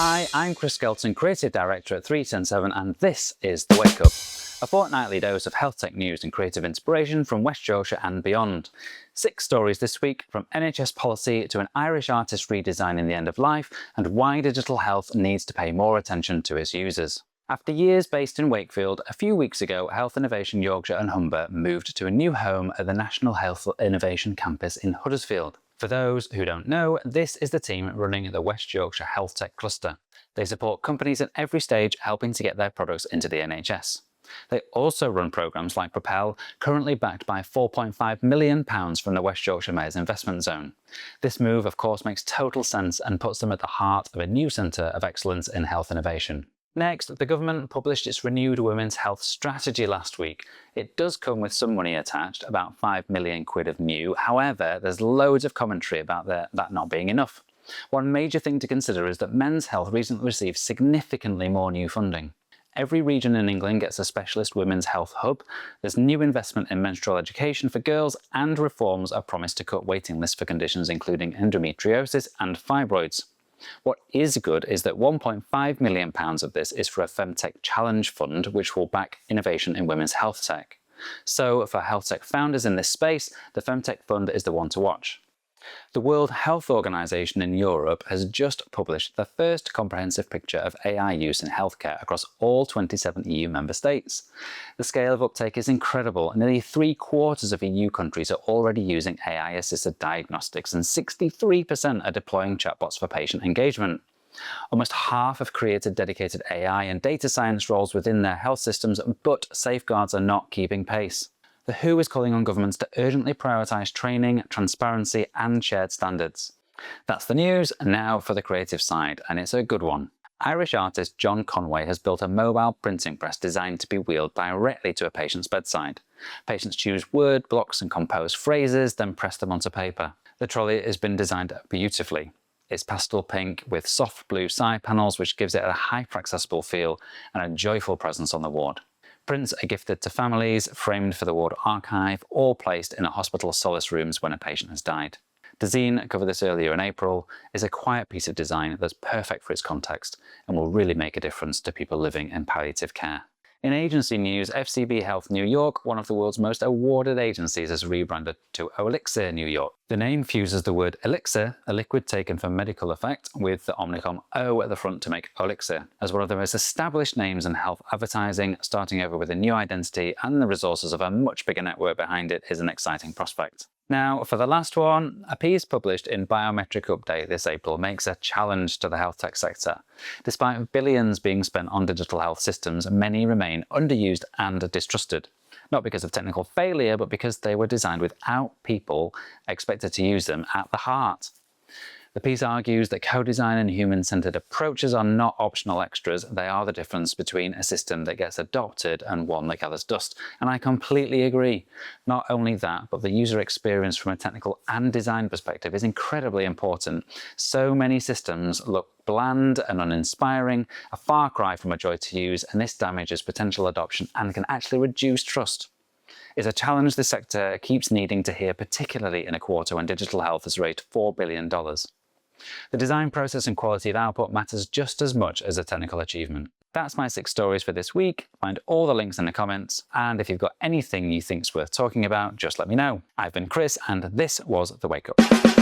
Hi, I'm Chris Skelton, Creative Director at 310.7, and this is The Wake Up, a fortnightly dose of health tech news and creative inspiration from West Yorkshire and beyond. 6 stories this week, from NHS policy to an Irish artist redesigning the end of life, and why digital health needs to pay more attention to its users. After years based in Wakefield, a few weeks ago, Health Innovation Yorkshire and Humber moved to a new home at the National Health Innovation Campus in Huddersfield. For those who don't know, this is the team running the West Yorkshire Health Tech Cluster. They support companies at every stage helping to get their products into the NHS. They also run programmes like Propel, currently backed by £4.5 million from the West Yorkshire Mayor's Investment Zone. This move, of course, makes total sense and puts them at the heart of a new centre of excellence in health innovation. Next, the government published its renewed women's health strategy last week. It does come with some money attached, about £5 million of new. However, there's loads of commentary about that not being enough. One major thing to consider is that men's health recently received significantly more new funding. Every region in England gets a specialist women's health hub. There's new investment in menstrual education for girls, and reforms are promised to cut waiting lists for conditions including endometriosis and fibroids. What is good is that £1.5 million of this is for a Femtech Challenge Fund, which will back innovation in women's health tech. So for health tech founders in this space, the Femtech Fund is the one to watch. The World Health Organization in Europe has just published the first comprehensive picture of AI use in healthcare across all 27 EU member states. The scale of uptake is incredible. Nearly 3/4 of EU countries are already using AI-assisted diagnostics, and 63% are deploying chatbots for patient engagement. Almost half have created dedicated AI and data science roles within their health systems, but safeguards are not keeping pace. The WHO is calling on governments to urgently prioritise training, transparency and shared standards. That's the news, and now for the creative side, and it's a good one. Irish artist John Conway has built a mobile printing press designed to be wheeled directly to a patient's bedside. Patients choose word blocks and compose phrases, then press them onto paper. The trolley has been designed beautifully. It's pastel pink with soft blue side panels, which gives it a hyper-accessible feel and a joyful presence on the ward. Prints are gifted to families, framed for the ward archive, or placed in a hospital's solace rooms when a patient has died. The zine, covered this earlier in April, is a quiet piece of design that's perfect for its context and will really make a difference to people living in palliative care. In agency news, FCB Health New York, one of the world's most awarded agencies, has rebranded to Elixir New York. The name fuses the word elixir, a liquid taken for medical effect, with the Omnicom O at the front to make elixir. As one of the most established names in health advertising, starting over with a new identity and the resources of a much bigger network behind it is an exciting prospect. Now, for the last one, a piece published in Biometric Update this April makes a challenge to the health tech sector. Despite billions being spent on digital health systems, many remain underused and distrusted. Not because of technical failure, but because they were designed without people expected to use them at the heart. The piece argues that co-design and human-centered approaches are not optional extras. They are the difference between a system that gets adopted and one that gathers dust. And I completely agree. Not only that, but the user experience from a technical and design perspective is incredibly important. So many systems look bland and uninspiring, a far cry from a joy to use, and this damages potential adoption and can actually reduce trust. It's a challenge the sector keeps needing to hear, particularly in a quarter when digital health has raised $4 billion. The design process and quality of output matters just as much as the technical achievement. That's my 6 stories for this week. Find all the links in the comments, and if you've got anything you think's worth talking about, just let me know. I've been Chris, and this was The Wake Up.